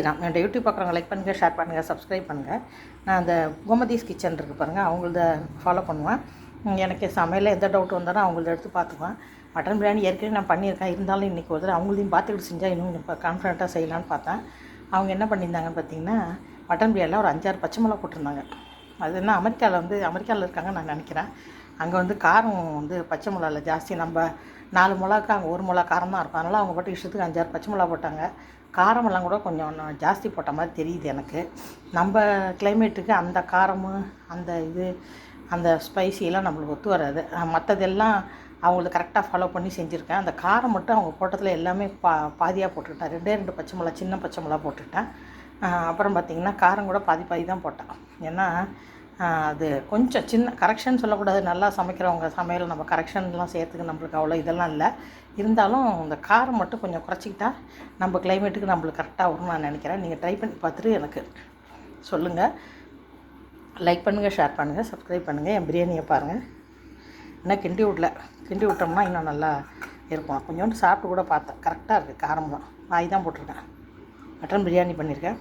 என்னோட யூடியூப் பார்க்குறவங்க லைக் பண்ணுங்கள், ஷேர் பண்ணுங்கள், சப்ஸ்கிரைப் பண்ணுங்கள். நான் அந்த கோமதீஸ் கிச்சன் இருக்குது பாருங்கள், அவங்களத ஃபாலோ பண்ணுவேன். எனக்கு சமையலில் எந்த டவுட் வந்தாலும் அவங்களத எடுத்து பார்த்துக்குவேன். மட்டன் பிரியாணி ஏற்கனவே நான் பண்ணியிருக்கேன். இருந்தாலும் இன்றைக்கி ஒரு தடவை அவங்களையும் பார்த்துக்கிட்டு செஞ்சால் இன்னும் இப்போ கான்ஃபிடண்ட்டாக செய்யலான்னு பார்த்தேன். அவங்க என்ன பண்ணியிருந்தாங்கன்னு பார்த்தீங்கன்னா, மட்டன் பிரியாணியில் ஒரு 5-6 பச்சை மிளகா போட்டிருந்தாங்க. அது என்ன அமெரிக்காவில் இருக்காங்க நான் நினைக்கிறேன். அங்கே வந்து காரம் வந்து பச்சை மிளகாவில் ஜாஸ்தி. நம்ம 4 மிளகாக்கு அங்கே 1 மிளகா காரம் தான் இருக்கும். அதனால் அவங்க பாட்டு இஷ்டத்துக்கு 5-6 பச்சை மிளகா போட்டாங்க. காரமெல்லாம் கூட கொஞ்சம் ஜாஸ்தி போட்ட மாதிரி தெரியுது எனக்கு. நம்ம கிளைமேட்டுக்கு அந்த காரமும் அந்த ஸ்பைசியெல்லாம் நம்மளுக்கு ஒத்து வராது. மற்றதெல்லாம் அவங்களுக்கு கரெக்டாக ஃபாலோ பண்ணி செஞ்சுருக்கேன். அந்த காரம் மட்டும் அவங்க போட்டதில் எல்லாமே பாதியாக போட்டுக்கிட்டேன். 2 பச்சை மிளகா, சின்ன பச்சை மிளகா போட்டுக்கிட்டேன். அப்புறம் பார்த்திங்கன்னா காரம் கூட பாதி தான் போட்டேன். ஏன்னா அது கொஞ்சம் சின்ன கரெக்ஷன் சொல்லக்கூடாது. நல்லா சமைக்கிறவங்க சமையல் நம்ம கரெக்ஷன்லாம் செய்யறதுக்கு நம்மளுக்கு அவ்வளோ இதெல்லாம் இல்லை. இருந்தாலும் இந்த காரம் மட்டும் கொஞ்சம் குறைச்சிக்கிட்டா நம்ம கிளைமேட்டுக்கு நம்மளுக்கு கரெக்டாக வரும்னு நான் நினைக்கிறேன். நீங்கள் ட்ரை பண்ணி பார்த்துட்டு எனக்கு சொல்லுங்கள். லைக் பண்ணுங்கள், ஷேர் பண்ணுங்கள், சப்ஸ்கிரைப் பண்ணுங்கள். என் பிரியாணியை பாருங்கள். இன்னும் கிண்டி விட்டோம்னா இன்னும் நல்லா இருக்கும். கொஞ்சோண்டு சாப்பிட்டு கூட பார்த்தேன், கரெக்டாக இருக்குது. காரம்லாம் தான் போட்டிருக்கேன். மட்டன் பிரியாணி பண்ணியிருக்கேன்.